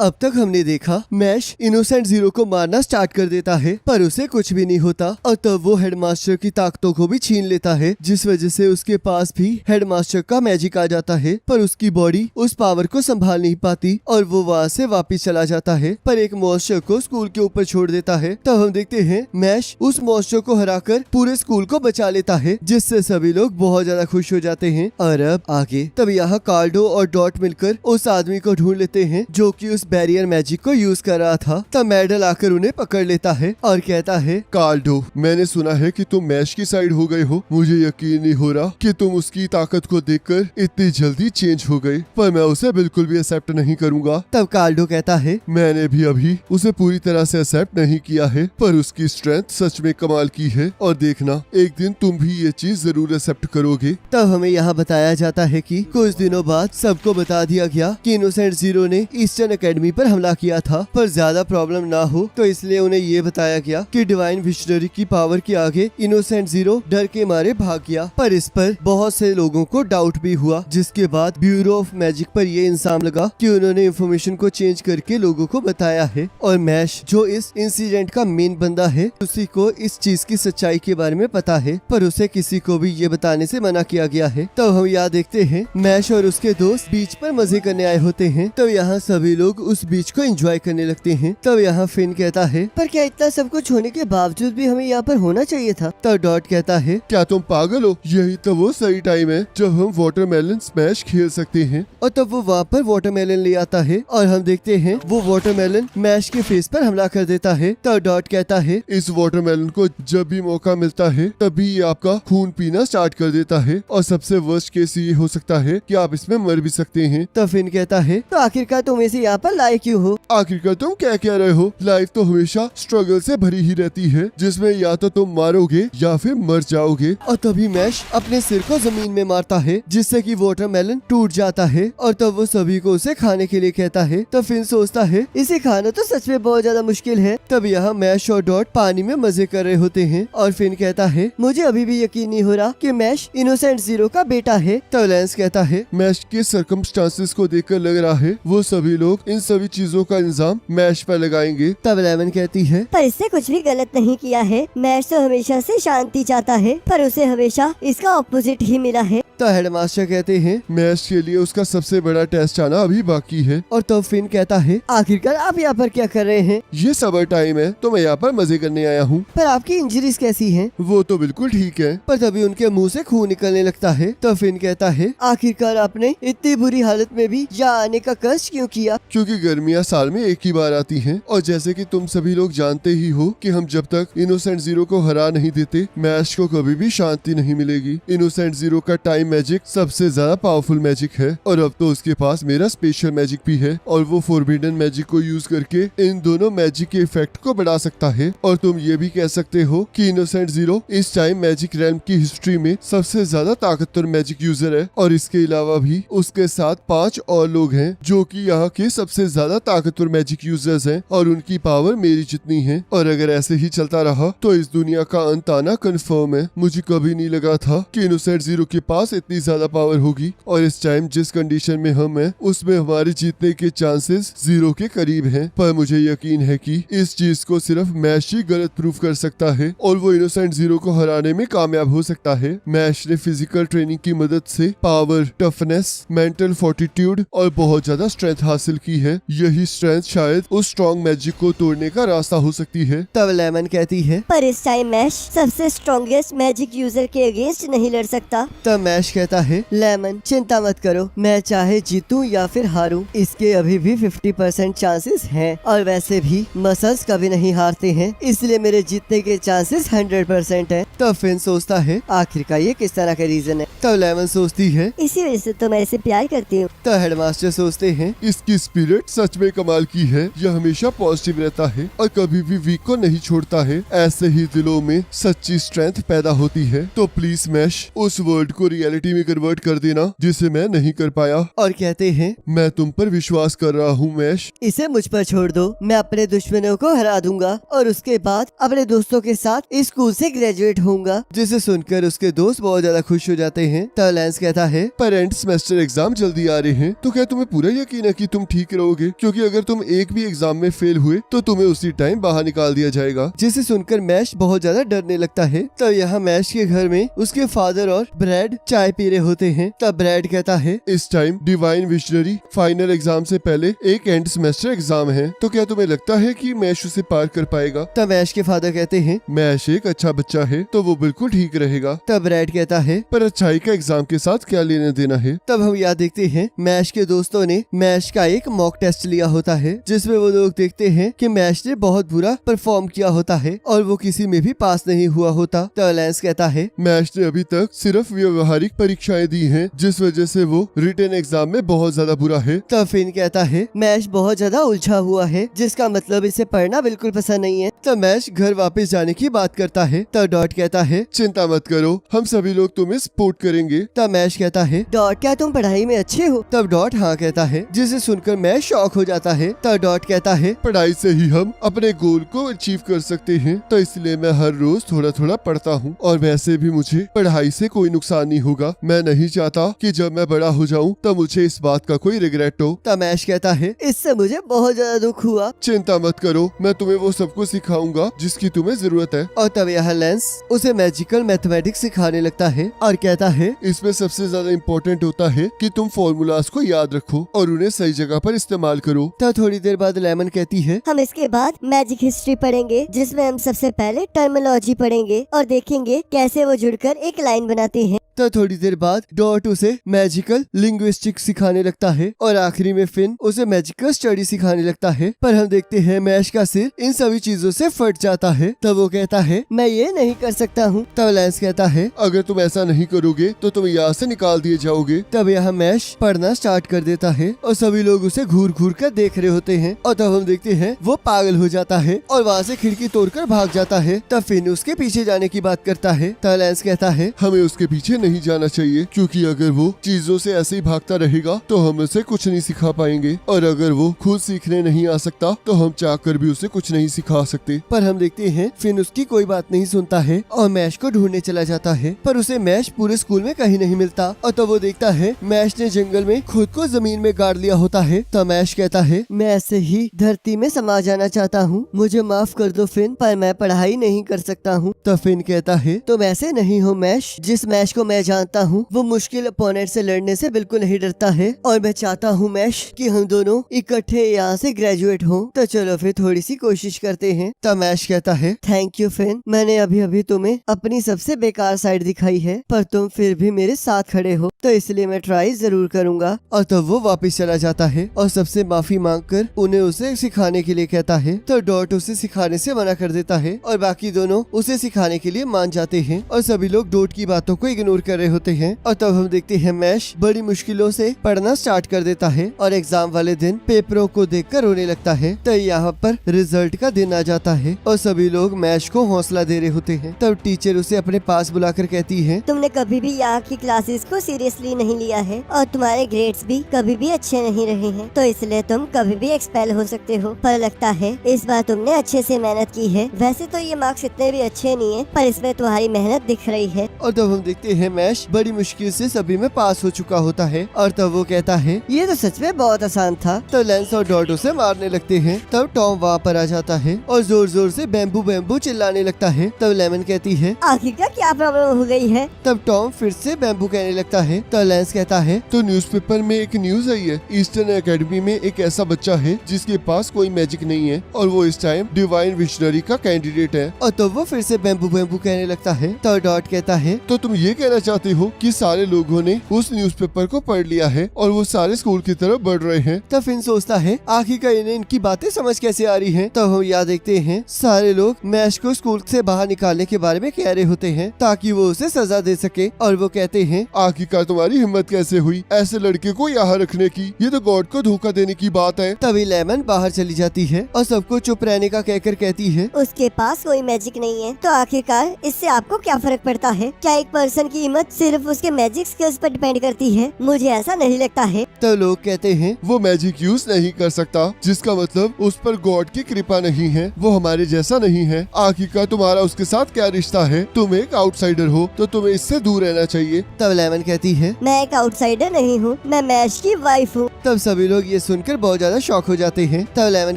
अब तक हमने देखा मैश इनोसेंट जीरो को मारना स्टार्ट कर देता है पर उसे कुछ भी नहीं होता और तब वो हेडमास्टर की ताकतों को भी छीन लेता है, जिस वजह से उसके पास भी हेडमास्टर का मैजिक आ जाता है पर उसकी बॉडी उस पावर को संभाल नहीं पाती और वो वहाँ से वापस चला जाता है पर एक मॉन्स्टर को स्कूल के ऊपर छोड़ देता है। तब हम देखते हैं मैश उस मॉन्स्टर को हराकर पूरे स्कूल को बचा लेता है, जिससे सभी लोग बहुत ज्यादा खुश हो जाते हैं। और अब आगे तब यहाँ कार्डो और डॉट मिलकर उस आदमी को ढूंढ लेते हैं जो कि उस बैरियर मैजिक को यूज कर रहा था। तब मेडल आकर उन्हें पकड़ लेता है और कहता है, कार्डो, मैंने सुना है कि तुम मैश की साइड हो गए हो। मुझे यकीन नहीं हो रहा कि तुम उसकी ताकत को देखकर इतनी जल्दी चेंज हो गए, पर मैं उसे बिल्कुल भी एक्सेप्ट नहीं करूंगा। तब कार्डो कहता है, मैंने भी अभी उसे पूरी तरह से एक्सेप्ट नहीं किया है, पर उसकी स्ट्रेंथ सच में कमाल की है और देखना एक दिन तुम भी ये चीज जरूर एक्सेप्ट करोगे। तब हमें यहाँ बताया जाता है कि कुछ दिनों बाद सबको बता दिया गया कि इनोसेंट जीरो ने ईस्टर्न एकेडमी पर हमला किया था, पर ज्यादा प्रॉब्लम ना हो तो इसलिए उन्हें ये बताया गया कि डिवाइन विशनरी की पावर के आगे इनोसेंट जीरो डर के मारे भाग गया। पर इस पर बहुत से लोगों को डाउट भी हुआ, जिसके बाद ब्यूरो ऑफ मैजिक पर ये इंसान लगा कि उन्होंने इंफॉर्मेशन को चेंज करके लोगों को बताया है और मैश जो इस इंसिडेंट का मेन बंदा है उसी को इस चीज की सच्चाई के बारे में पता है, पर उसे किसी को भी ये बताने से मना किया गया है। तब हम यहाँ देखते हैं मैश और उसके दोस्त बीच पर मजे करने आए होते हैं। तब यहाँ सभी लोग उस बीच को एंजॉय करने लगते हैं। तब यहाँ फिन कहता है, पर क्या इतना सब कुछ होने के बावजूद भी हमें यहाँ पर होना चाहिए था। तब डॉट कहता है, क्या तुम पागल हो? यही तो वो सही टाइम है जब हम वाटरमेलन स्मैश खेल सकते हैं। और तब वो वहाँ पर वाटरमेलन ले आता है और हम देखते हैं वो वाटरमेलन मैश के फेस पर हमला कर देता है। तब डॉट कहता है, इस वाटरमेलन को जब भी मौका मिलता है तभी ये आपका खून पीना स्टार्ट कर देता है और सबसे वर्स्ट केस ये हो सकता है कि आप इसमें मर भी सकते हैं। तब फिन कहता है, तो आखिरकार तुम इसे यहाँ पर लाए क्यों हो? आखिरकार तुम क्या कह रहे हो? लाइफ तो हमेशा स्ट्रगल से भरी ही रहती है, जिसमें या तो तुम मारोगे या फिर मर जाओगे। और तभी मैश अपने सिर को जमीन में मारता है, जिससे कि वाटरमेलन टूट जाता है और तब वो सभी को उसे खाने के लिए कहता है। तब फिन सोचता है, इसे खाना तो सच में बहुत ज्यादा मुश्किल है। तब यहाँ मैश और डॉट पानी में मजे कर रहे होते हैं और फिन कहता है, मुझे अभी भी यकीन नहीं हो रहा कि मैश इनोसेंट जीरो का बेटा है। तब लेंस कहता है, मैश के सर्कमस्टांसेस को देखकर लग रहा है वो सभी लोग इन सभी चीजों का इल्जाम मैश पर लगाएंगे। तब लेमन कहती है, पर इससे कुछ भी गलत नहीं किया है। मैश तो हमेशा से शांति चाहता है, पर उसे हमेशा इसका ऑपोजिट ही मिला है। तो हेडमास्टर कहते हैं, मैश के लिए उसका सबसे बड़ा टेस्ट आना अभी बाकी है। और तब फिन कहता है, आखिरकार आप यहाँ पर क्या कर रहे हैं? ये समर टाइम है तो मैं यहाँ पर मजे करने आया हूँ। पर आपकी इंजरीज कैसी हैं? वो तो बिल्कुल ठीक है। पर तभी उनके मुंह से खून निकलने लगता है। तब फिन कहता है, आखिरकार आपने इतनी बुरी हालत में भी यहाँ आने का कष्ट क्यों किया? क्योंकि गर्मियाँ साल में एक ही बार आती हैं और जैसे कि तुम सभी लोग जानते ही हो कि हम जब तक इनोसेंट जीरो को हरा नहीं देते मैश को कभी भी शांति नहीं मिलेगी। इनोसेंट जीरो का टाइम मैजिक सबसे ज्यादा पावरफुल मैजिक है और अब तो उसके पास मेरा स्पेशल मैजिक भी है और वो फॉरबिडन मैजिक को यूज करके इन दोनों मैजिक के इफेक्ट को बढ़ा सकता है। और तुम ये भी कह सकते हो कि इनोसेंट जीरो इस टाइम मैजिक रैल्म की हिस्ट्री में सबसे ज्यादा ताकतवर मैजिक यूजर है और इसके अलावा भी उसके साथ 5 और लोग हैं जो कि यहाँ के सबसे ज्यादा ताकतवर मैजिक यूजर्स हैं और उनकी पावर मेरी जितनी है। और अगर ऐसे ही चलता रहा तो इस दुनिया का अंत आना कन्फर्म है। मुझे कभी नहीं लगा था कि इनोसेंट जीरो के पास इतनी ज्यादा पावर होगी और इस टाइम जिस कंडीशन में हम हैं उसमें हमारे जीतने के चांसेस 0 के करीब हैं। पर मुझे यकीन है कि इस चीज को सिर्फ मैश ही गलत प्रूफ कर सकता है और वो इनोसेंट जीरो को हराने में कामयाब हो सकता है। मैश ने फिजिकल ट्रेनिंग की मदद से पावर, टफनेस, मेंटल फोर्टिट्यूड और बहुत ज्यादा स्ट्रेंथ हासिल की है। यही स्ट्रेंथ शायद उस स्ट्रॉन्ग मैजिक को तोड़ने का रास्ता हो सकती है। तब लेमन कहती है, पर इस टाइम मैश सबसे स्ट्रॉन्गेस्ट मैजिक यूजर के अगेंस्ट नहीं लड़ सकता। तब मैश कहता है, लेमन चिंता मत करो, मैं चाहे जीतूं या फिर हारूं इसके अभी भी 50% चांसेस हैं और वैसे भी मसल्स कभी नहीं हारते हैं, इसलिए मेरे जीतने के चांसेस 100% है। तब फिन सोचता है, आखिरकार ये किस तरह का रीजन है? तब लेमन सोचती है, इसी वजह से तो मैं इसे प्यार करती हूँ। तब हेडमास्टर सोचते हैं, इसकी स्पिरिट सच में कमाल की है। यह हमेशा पॉजिटिव रहता है और कभी भी वीक को नहीं छोड़ता है। ऐसे ही दिलों में सच्ची स्ट्रेंथ पैदा होती है। तो प्लीज मैश उस वर्ड को रियलिटी रियलिटी में कन्वर्ट कर देना जिसे मैं नहीं कर पाया। और कहते हैं मैं तुम पर विश्वास कर रहा हूँ मैश। इसे मुझ पर छोड़ दो, मैं अपने दुश्मनों को हरा दूंगा और उसके बाद अपने दोस्तों के साथ इस स्कूल से ग्रेजुएट होऊंगा। जिसे सुनकर उसके दोस्त बहुत ज्यादा खुश हो जाते हैं। तब लैंस कहता है पर एंड सेमेस्टर एग्जाम जल्दी आ रहे हैं, तो क्या तुम्हें पूरा यकीन है कि तुम ठीक रहोगे? क्योंकि अगर तुम एक भी एग्जाम में फेल हुए तो तुम्हें उसी टाइम बाहर निकाल दिया जाएगा। जिसे सुनकर मैश बहुत ज्यादा डरने लगता है। तब यहाँ मैश के घर में उसके फादर और ब्रैड चाय पी रहे होते हैं। तब ब्रैड कहता है इस time divine visionary final exam से पहले एक एंड सेमेस्टर एग्जाम है, तो क्या तुम्हें लगता है कि मैश उसे पार कर पाएगा? तब मैश के फादर कहते हैं मैश एक अच्छा बच्चा है, तो वो बिल्कुल ठीक रहेगा। तब ब्रैड कहता है पर अच्छाई का एग्जाम के साथ क्या लेना देना है? तब हम यहाँ देखते हैं मैश के दोस्तों ने मैश का एक मॉक टेस्ट लिया होता है, जिसमें वो लोग देखते हैं कि मैश ने बहुत बुरा परफॉर्म किया होता है और वो किसी में भी पास नहीं हुआ होता। तब लैंस कहता है मैश ने अभी तक सिर्फ व्यवहारिक परीक्षाएं दी हैं, जिस वजह से वो रिटन एग्जाम में बहुत ज्यादा बुरा है। तब फिन कहता है मैश बहुत ज्यादा उलझा हुआ है, जिसका मतलब इसे पढ़ना बिल्कुल पसंद नहीं है। तब मैश घर वापस जाने की बात करता है। तब डॉट कहता है चिंता मत करो, हम सभी लोग तुम्हें सपोर्ट करेंगे। तब मैश कहता है डॉट क्या तुम पढ़ाई में अच्छे हो? तब डॉट हाँ कहता है, जिसे सुनकर मैश शॉक हो जाता है। तब डॉट कहता है पढ़ाई से ही हम अपने गोल को अचीव कर सकते हैं, तो इसलिए मैं हर रोज थोड़ा थोड़ा पढ़ता हूँ। और वैसे भी मुझे पढ़ाई से कोई नुकसान नहीं होगा। मैं नहीं चाहता कि जब मैं बड़ा हो जाऊँ तो मुझे इस बात का कोई रिग्रेट हो। तब मैश कहता है इससे मुझे बहुत ज्यादा दुख हुआ। चिंता मत करो, मैं तुम्हें वो सब कुछ सिखाऊंगा जिसकी तुम्हें जरूरत है। और तब यह लैंस उसे मैजिकल मैथमेटिक्स सिखाने लगता है और कहता है इसमें सबसे ज्यादा इम्पोर्टेंट होता है कि तुम फॉर्मूलाज को याद रखो और उन्हें सही जगह पर इस्तेमाल करो। तब थोड़ी देर बाद लेमन कहती है हम इसके बाद मैजिक हिस्ट्री पढ़ेंगे, जिसमें हम सबसे पहले टर्मिनोलॉजी पढ़ेंगे और देखेंगे कैसे वो जुड़कर एक लाइन बनाते हैं। तब थोड़ी देर बाद डॉट उसे मैजिकल लिंग्विस्टिक्स सिखाने लगता है और आखिरी में फिन उसे मैजिकल स्टडी सिखाने लगता है। पर हम देखते हैं मैश का सिर इन सभी चीजों से फट जाता है। तब वो कहता है मैं ये नहीं कर सकता हूँ। तब लैंस कहता है अगर तुम ऐसा नहीं करोगे तो तुम यहाँ से निकाल दिए जाओगे। तब यहाँ मैश पढ़ना स्टार्ट कर देता है और सभी लोग उसे घूर घूर कर देख रहे होते हैं। और तब हम देखते हैं वो पागल हो जाता है और वहाँ से खिड़की तोड़कर भाग जाता है। तब फिन उसके पीछे जाने की बात करता है। तब लैंस कहता है हमें उसके पीछे नहीं जाना चाहिए, क्योंकि अगर वो चीजों से ऐसे ही भागता रहेगा तो हम उसे कुछ नहीं सिखा पाएंगे, और अगर वो खुद सीखने नहीं आ सकता तो हम चाहकर भी उसे कुछ नहीं सिखा सकते। पर हम देखते हैं फिन उसकी कोई बात नहीं सुनता है और मैश को ढूंढने चला जाता है। पर उसे मैश पूरे स्कूल में कहीं नहीं मिलता। और तब वो देखता है मैश ने जंगल में खुद को जमीन में गाड़ लिया होता है। तब मैश कहता है मैं ऐसे ही धरती में समा जाना चाहता हूँ, मुझे माफ कर दो फिन, पर मैं पढ़ाई नहीं कर सकता हूँ। तब फिन कहता है तुम ऐसे नहीं हो मैश, जिस मैश को मैं जानता हूँ वो मुश्किल अपोनेंट से लड़ने से बिल्कुल नहीं डरता है और मैं चाहता हूँ मैश कि हम दोनों इकट्ठे यहाँ से ग्रेजुएट हों। तो चलो फिर थोड़ी सी कोशिश करते हैं। तब मैश कहता है थैंक यू फिन, मैंने अभी अभी तुम्हें अपनी सबसे बेकार साइड दिखाई है, पर तुम फिर भी मेरे साथ खड़े हो, तो इसलिए मैं ट्राई जरूर करूंगा। और तब वो वापस चला जाता है और सबसे माफी मांगकर उन्हें उसे सिखाने के लिए कहता है। तो डॉट उसे सिखाने से मना कर देता है और बाकी दोनों उसे सिखाने के लिए मान जाते हैं और सभी लोग डॉट की बातों को इग्नोर कर रहे होते हैं। और तब हम देखते हैं मैश बड़ी मुश्किलों से पढ़ना स्टार्ट कर देता है और एग्जाम वाले दिन पेपरों को देखकर रोने लगता है। तो यहाँ पर रिजल्ट का दिन आ जाता है और सभी लोग मैश को हौसला दे रहे होते हैं। तब टीचर उसे अपने पास बुलाकर कहती है तुमने कभी भी यहाँ की क्लासेस को सीरियसली नहीं लिया है और तुम्हारे ग्रेड्स भी कभी भी अच्छे नहीं रहे हैं, तो इसलिए तुम कभी भी एक्सपेल हो सकते हो। पर लगता है इस बार तुमने अच्छे से मेहनत की है। वैसे तो ये मार्क्स इतने भी अच्छे नहीं है, पर इसमें तुम्हारी मेहनत दिख रही है। और तब हम देखते हैं मैश बड़ी मुश्किल से सभी में पास हो चुका होता है और तब वो कहता है ये तो सच में बहुत आसान था। तो लेंस और डॉट उसे मारने लगते हैं। तब टॉम वहाँ पर आ जाता है और जोर जोर से बैम्बू बैम्बू चिल्लाने लगता है। तब लेमन कहती है आखिर क्या प्रॉब्लम हो गई है? तब टॉम फिर से बैम्बू कहने लगता है। तो लेंस कहता है तो न्यूज़पेपर में एक न्यूज आई है, ईस्टर्न एकेडमी में एक ऐसा बच्चा है जिसके पास कोई मैजिक नहीं है और वो इस टाइम डिवाइन विशनरी का कैंडिडेट है। और तो वो फिर से बैम्बू बैम्बू कहने लगता है। तो डॉट कहता है तो तुम ये कहना चाहते हो कि सारे लोगों ने उस न्यूज़पेपर को पढ़ लिया है और वो सारे स्कूल की तरफ बढ़ रहे हैं। तब फिन सोचता है आखिरकार इन्हें इनकी बातें समझ कैसे आ रही हैं। तब हम यहाँ देखते हैं सारे लोग मैश को स्कूल से बाहर निकालने के बारे में कह रहे होते हैं ताकि वो उसे सजा दे सके। और वो कहते हैं आखिरकार तुम्हारी हिम्मत कैसे हुई ऐसे लड़के को यहाँ रखने की? ये तो गॉड को धोखा देने की बात है। तभी लेमन बाहर चली जाती है और सबको चुप रहने का कहकर कहती है उसके पास कोई मैजिक नहीं है, तो आखिरकार इससे आपको क्या फर्क पड़ता है? क्या एक पर्सन की कीमत सिर्फ उसके मैजिक स्किल्स पर डिपेंड करती है? मुझे ऐसा नहीं लगता है। तो लोग कहते हैं वो मैजिक यूज नहीं कर सकता, जिसका मतलब उस पर गॉड की कृपा नहीं है, वो हमारे जैसा नहीं है। आखिरकार तुम्हारा उसके साथ क्या रिश्ता है? तुम एक आउटसाइडर हो तो तुम्हें इससे दूर रहना चाहिए। तब लेमन कहती है मैं एक आउटसाइडर नहीं हूँ, मैं मैश की वाइफ हूँ। तब सभी लोग ये सुनकर बहुत ज्यादा शॉक हो जाते हैं। तब लेमन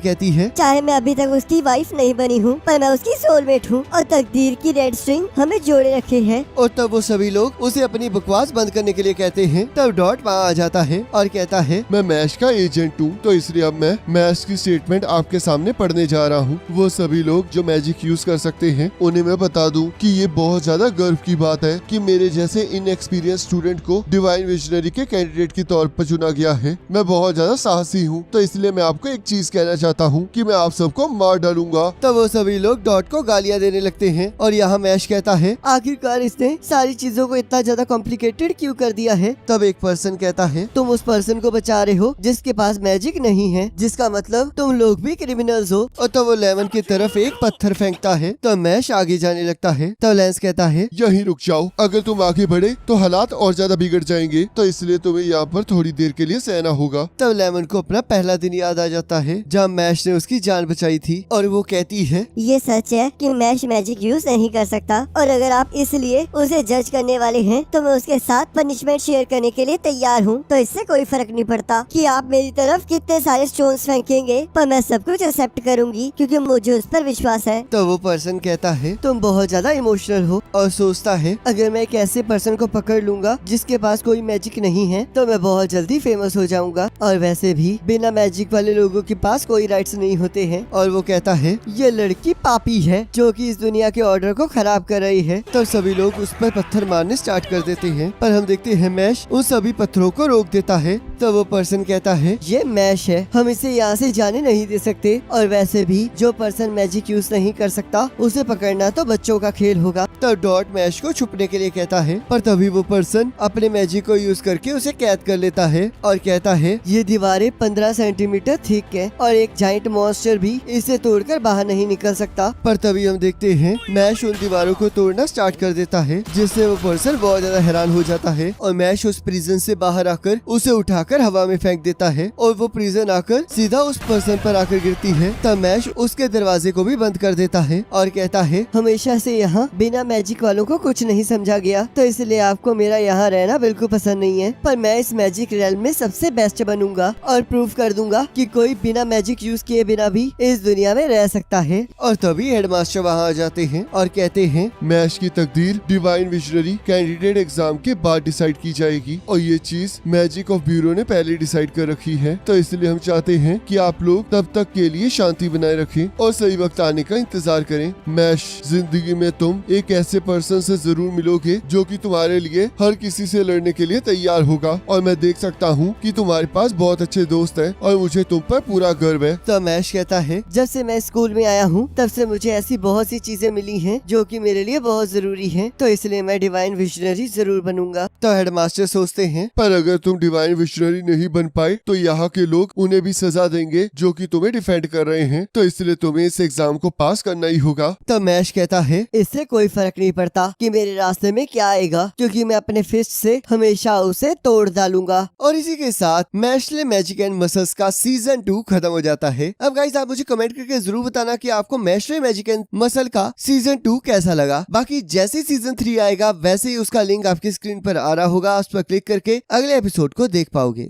कहती है चाहे मैं अभी तक उसकी वाइफ नहीं बनी हूँ, पर मैं उसकी सोलमेट हूँ और तकदीर की रेड स्ट्रिंग हमें जोड़े रखे है। और तब वो सभी लोग उसे अपनी बकवास बंद करने के लिए कहते हैं। तब डॉट वहाँ आ जाता है और कहता है मैं मैश का एजेंट हूँ, तो इसलिए अब मैं मैश की स्टेटमेंट आपके सामने पढ़ने जा रहा हूँ। वो सभी लोग जो मैजिक यूज कर सकते हैं, उन्हें मैं बता दूं कि ये बहुत ज्यादा गर्व की बात है कि मेरे जैसे इनएक्सपीरियंस स्टूडेंट को डिवाइन विजनरी के कैंडिडेट के तौर पर चुना गया है। मैं बहुत ज्यादा साहसी हूँ, तो इसलिए मैं आपको एक चीज कहना चाहता हूँ कि मैं आप सबको मार डालूंगा। तब वो सभी लोग डॉट को गालियाँ देने लगते हैं और यहाँ मैश कहता है आखिरकार इसने सारी चीजों को इतना ज्यादा कॉम्प्लिकेटेड क्यों कर दिया है। तब एक पर्सन कहता है तुम उस पर्सन को बचा रहे हो जिसके पास मैजिक नहीं है, जिसका मतलब तुम लोग भी क्रिमिनल्स हो। और तब वो लेमन की तरफ एक पत्थर फेंकता है। तब मैश आगे जाने लगता है। तब लेंस कहता है यहीं रुक जाओ, अगर तुम आगे बढ़े तो हालात और ज्यादा बिगड़ जाएंगे, तो इसलिए तुम्हें यहाँ पर थोड़ी देर के लिए सहना होगा। तब लेमन को अपना पहला दिन याद आ जाता है जब मैश ने उसकी जान बचाई थी और वो कहती है ये सच है कि मैश मैजिक यूज नहीं कर सकता, और अगर आप इसलिए उसे जज करने वाले हैं तो मैं उसके साथ पनिशमेंट शेयर करने के लिए तैयार हूँ। तो इससे कोई फर्क नहीं पड़ता कि आप मेरी तरफ कितने सारे स्टोन्स फेंकेंगे, पर मैं सब कुछ एक्सेप्ट करूंगी क्योंकि मुझे उस पर विश्वास है। तो वो पर्सन कहता है तुम बहुत ज्यादा इमोशनल हो और सोचता है अगर मैं एक ऐसे पर्सन को पकड़ लूंगा जिसके पास कोई मैजिक नहीं है तो मैं बहुत जल्दी फेमस हो जाऊंगा, और वैसे भी बिना मैजिक वाले लोगों के पास कोई राइट्स नहीं होते हैं। और वो कहता है ये लड़की पापी है जो कि इस दुनिया के ऑर्डर को खराब कर रही है। तब सभी लोग उस पर पत्थर मारने स्टार्ट कर देते हैं, पर हम देखते हैं मैश उन सभी पत्थरों को रोक देता है। तो वो पर्सन कहता है ये मैश है, हम इसे यहाँ से जाने नहीं दे सकते, और वैसे भी जो पर्सन मैजिक यूज नहीं कर सकता उसे पकड़ना तो बच्चों का खेल होगा। तब डॉट मैश को छुपने के लिए कहता है, पर तभी वो पर्सन अपने मैजिक को यूज करके उसे कैद कर लेता है और कहता है ये दीवारें 15 सेंटीमीटर थिक है और एक जाइंट मॉन्स्टर भी इसे तोड़कर बाहर नहीं निकल सकता। पर तभी हम देखते हैं मैश उन दीवारों को तोड़ना स्टार्ट कर देता है, जिससे वो पर्सन बहुत ज्यादा हैरान हो जाता है और मैश उस प्रिजन से बाहर आकर उसे उठाकर हवा में फेंक देता है और वो प्रिजन आकर सीधा उस पर्सन पर आकर गिरती है। तब मैश उसके दरवाजे को भी बंद कर देता है और कहता है हमेशा से यहाँ बिना मैजिक वालों को कुछ नहीं समझा गया, तो इसलिए आपको मेरा यहाँ रहना बिल्कुल पसंद नहीं है, पर मैं इस मैजिक रेल में सबसे बेस्ट बनूंगा और प्रूव कर दूंगा कि कोई बिना मैजिक यूज किए बिना भी इस दुनिया में रह सकता है। और तभी हेडमास्टर वहाँ आ जाते हैं और कहते हैं मैश की तकदीर डिवाइन विजनरी कैंडिडेट एग्जाम के बाद डिसाइड की जाएगी, और ये चीज मैजिक ऑफ ब्यूरो ने पहले डिसाइड कर रखी है, तो इसलिए हम चाहते हैं कि आप लोग तब तक के लिए शांति बनाए रखें और सही वक्त आने का इंतजार करें। मैश, जिंदगी में तुम एक ऐसे पर्सन से जरूर मिलोगे जो कि तुम्हारे लिए हर किसी से लड़ने के लिए तैयार होगा, और मैं देख सकता हूँ कि तुम्हारे पास बहुत अच्छे दोस्त हैं और मुझे तुम पर पूरा गर्व है। तो मैश कहता है जब से मैं स्कूल में आया हूँ तब से मुझे ऐसी बहुत सी चीजें मिली हैं जो कि मेरे लिए बहुत जरूरी हैं, तो इसलिए मैं डिवाइन विजनरी जरूर बनूंगा। तो हेडमास्टर सोचते हैं पर अगर तुम डिवाइन विजनरी नहीं बन पाए तो यहाँ के लोग उन्हें भी सजा देंगे जो कि तुम्हें डिफेंड कर रहे हैं, तो इसलिए तुम्हें इस एग्जाम को पास करना ही होगा। तो मैश कहता है इससे कोई फर्क नहीं पड़ता कि मेरे रास्ते में क्या आएगा, क्योंकि मैं अपने फिस्ट से हमेशा उसे तोड़ डालूंगा। और इसी के साथ मैशले मैजिक एंड मसल्स का सीजन 2 खत्म हो जाता है। अब गाइस आप मुझे कमेंट करके जरूर बताना कि आपको मैशले मैजिक एंड मसल का सीजन 2 कैसा लगा। बाकी जैसे ही सीजन 3 आएगा वैसे ही उसका लिंक आपकी स्क्रीन पर आ रहा होगा, उस पर क्लिक करके अगले एपिसोड को देख पाओगे।